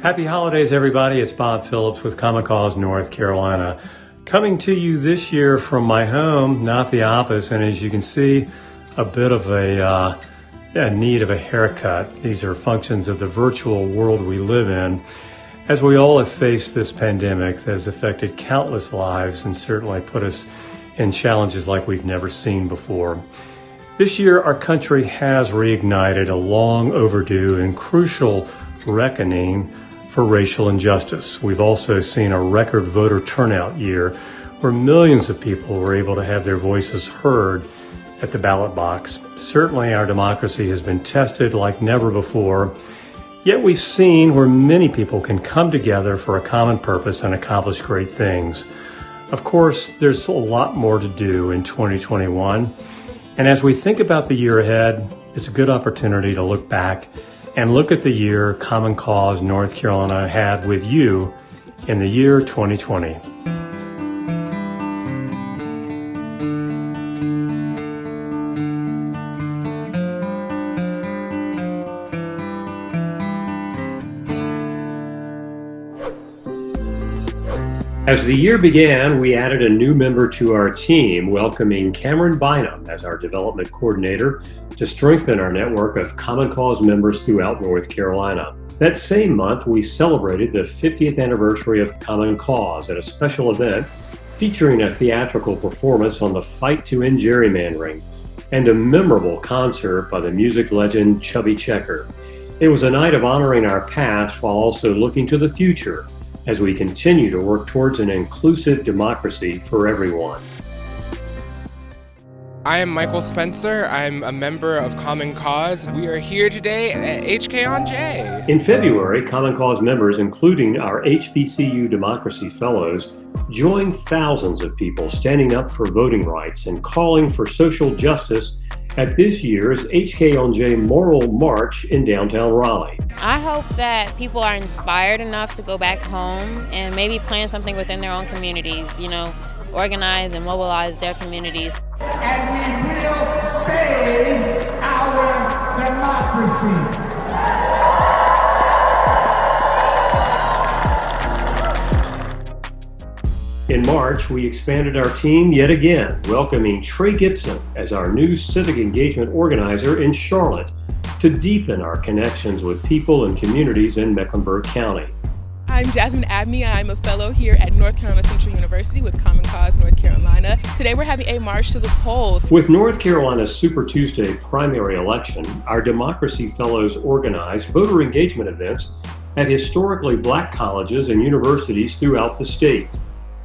Happy holidays, everybody. It's Bob Phillips with Common Cause North Carolina. Coming to you this year from my home, not the office, and as you can see, a bit of a need of a haircut. These are functions of the virtual world we live in. As we all have faced this pandemic that has affected countless lives and certainly put us in challenges like we've never seen before. This year, our country has reignited a long overdue and crucial reckoning for racial injustice. We've also seen a record voter turnout year where millions of people were able to have their voices heard at the ballot box. Certainly our democracy has been tested like never before, yet we've seen where many people can come together for a common purpose and accomplish great things. Of course, there's a lot more to do in 2021, and as we think about the year ahead, it's a good opportunity to look back and look at the year Common Cause North Carolina had with you in the year 2020. As the year began, we added a new member to our team, welcoming Cameron Bynum as our development coordinator to strengthen our network of Common Cause members throughout North Carolina. That same month, we celebrated the 50th anniversary of Common Cause at a special event featuring a theatrical performance on the fight to end gerrymandering and a memorable concert by the music legend Chubby Checker. It was a night of honoring our past while also looking to the future as we continue to work towards an inclusive democracy for everyone. I am Michael Spencer. I'm a member of Common Cause. We are here today at HK on J. In February, Common Cause members, including our HBCU Democracy Fellows, joined thousands of people standing up for voting rights and calling for social justice at this year's HK on J Moral March in downtown Raleigh. I hope that people are inspired enough to go back home and maybe plan something within their own communities, organize and mobilize their communities. And we will save our democracy. In March, we expanded our team yet again, welcoming Trey Gibson as our new civic engagement organizer in Charlotte to deepen our connections with people and communities in Mecklenburg County. I'm Jasmine Abney. I'm a fellow here at North Carolina Central University with Common Cause North Carolina. Today we're having a march to the polls. With North Carolina's Super Tuesday primary election, our Democracy Fellows organized voter engagement events at historically Black colleges and universities throughout the state,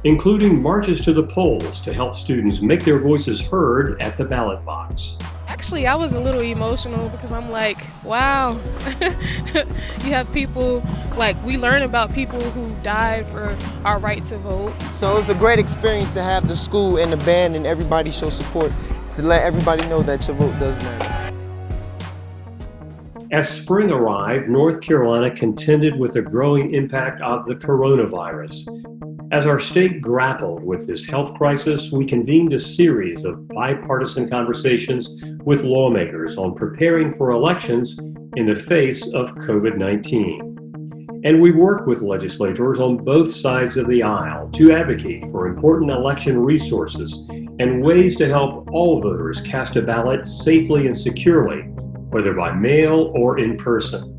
including marches to the polls to help students make their voices heard at the ballot box. Actually, I was a little emotional because I'm like, wow, you have people, we learn about people who died for our right to vote. So it was a great experience to have the school and the band and everybody show support to let everybody know that your vote does matter. As spring arrived, North Carolina contended with the growing impact of the coronavirus. As our state grappled with this health crisis, we convened a series of bipartisan conversations with lawmakers on preparing for elections in the face of COVID-19. And we worked with legislators on both sides of the aisle to advocate for important election resources and ways to help all voters cast a ballot safely and securely, whether by mail or in person.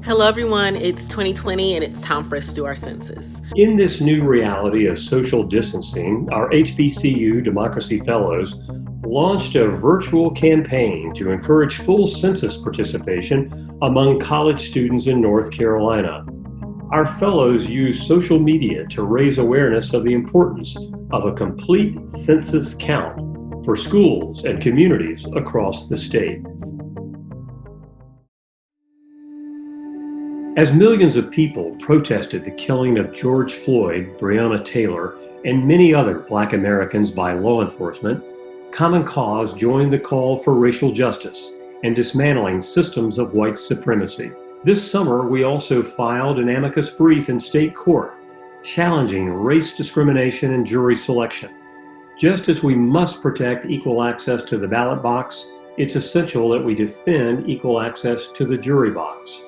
Hello everyone, it's 2020 and it's time for us to do our census. In this new reality of social distancing, our HBCU Democracy Fellows launched a virtual campaign to encourage full census participation among college students in North Carolina. Our fellows use social media to raise awareness of the importance of a complete census count for schools and communities across the state. As millions of people protested the killing of George Floyd, Breonna Taylor, and many other Black Americans by law enforcement, Common Cause joined the call for racial justice and dismantling systems of white supremacy. This summer, we also filed an amicus brief in state court, challenging race discrimination in jury selection. Just as we must protect equal access to the ballot box, it's essential that we defend equal access to the jury box.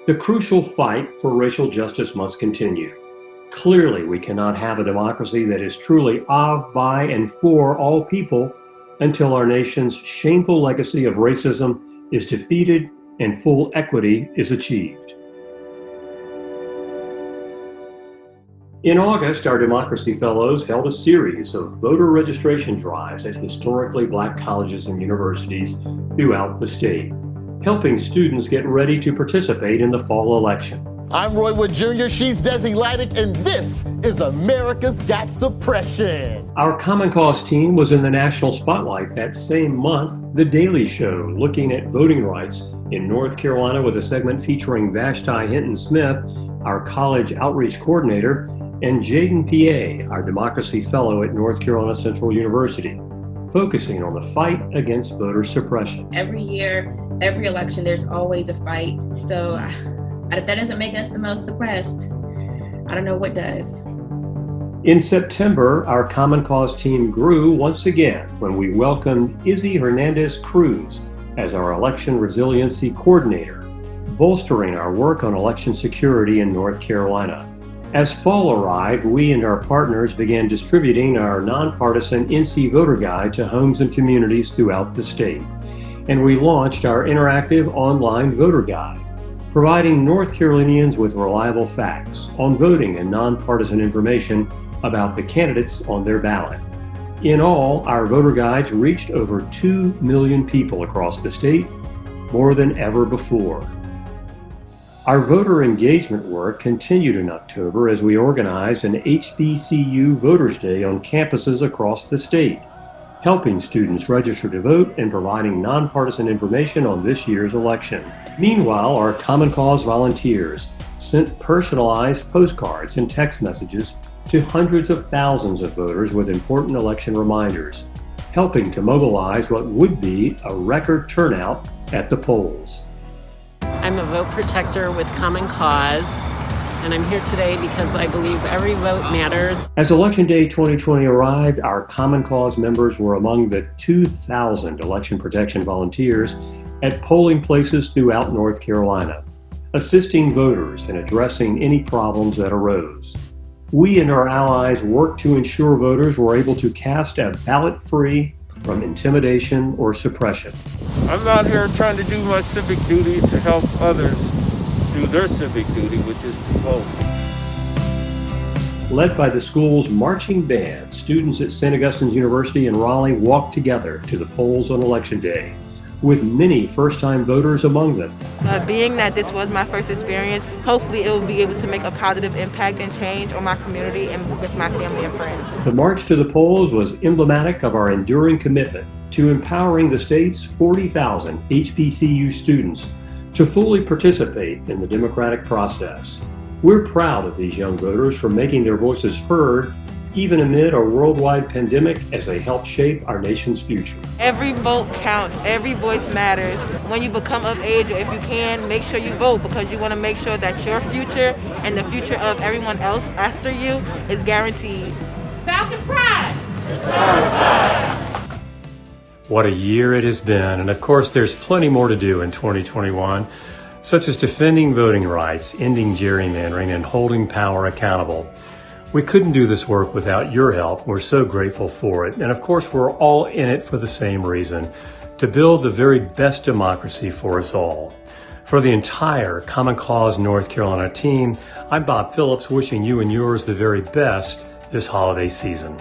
The crucial fight for racial justice must continue. Clearly, we cannot have a democracy that is truly of, by, and for all people until our nation's shameful legacy of racism is defeated and full equity is achieved. In August, our Democracy Fellows held a series of voter registration drives at historically Black colleges and universities throughout the state, helping students get ready to participate in the fall election. I'm Roy Wood Jr., she's Desi Lydic, and this is America's Got Suppression. Our Common Cause team was in the national spotlight that same month, The Daily Show, looking at voting rights in North Carolina with a segment featuring Vashti Hinton-Smith, our college outreach coordinator, and Jaden P.A., our Democracy Fellow at North Carolina Central University, focusing on the fight against voter suppression. Every year, every election, there's always a fight. So if that doesn't make us the most suppressed, I don't know what does. In September, our Common Cause team grew once again when we welcomed Izzy Hernandez Cruz as our Election Resiliency Coordinator, bolstering our work on election security in North Carolina. As fall arrived, we and our partners began distributing our nonpartisan NC Voter Guide to homes and communities throughout the state. And we launched our interactive online voter guide, providing North Carolinians with reliable facts on voting and nonpartisan information about the candidates on their ballot. In all, our voter guides reached over 2 million people across the state, more than ever before. Our voter engagement work continued in October as we organized an HBCU Voters Day on campuses across the state, helping students register to vote and providing nonpartisan information on this year's election. Meanwhile, our Common Cause volunteers sent personalized postcards and text messages to hundreds of thousands of voters with important election reminders, helping to mobilize what would be a record turnout at the polls. I'm a vote protector with Common Cause, and I'm here today because I believe every vote matters. As Election Day 2020 arrived, our Common Cause members were among the 2,000 election protection volunteers at polling places throughout North Carolina, assisting voters and addressing any problems that arose. We and our allies worked to ensure voters were able to cast a ballot free from intimidation or suppression. I'm out here trying to do my civic duty to help others do their civic duty, which is to vote. Led by the school's marching band, students at St. Augustine's University in Raleigh walked together to the polls on Election Day, with many first-time voters among them. Being that this was my first experience, hopefully it will be able to make a positive impact and change on my community and with my family and friends. The march to the polls was emblematic of our enduring commitment to empowering the state's 40,000 HBCU students to fully participate in the democratic process. We're proud of these young voters for making their voices heard, even amid a worldwide pandemic, as they help shape our nation's future. Every vote counts, every voice matters. When you become of age, or if you can, make sure you vote, because you want to make sure that your future and the future of everyone else after you is guaranteed. Falcon Pride! What a year it has been, and of course there's plenty more to do in 2021, such as defending voting rights, ending gerrymandering, and holding power accountable. We couldn't do this work without your help. We're so grateful for it. And of course, we're all in it for the same reason, to build the very best democracy for us all. For the entire Common Cause North Carolina team, I'm Bob Phillips, wishing you and yours the very best this holiday season.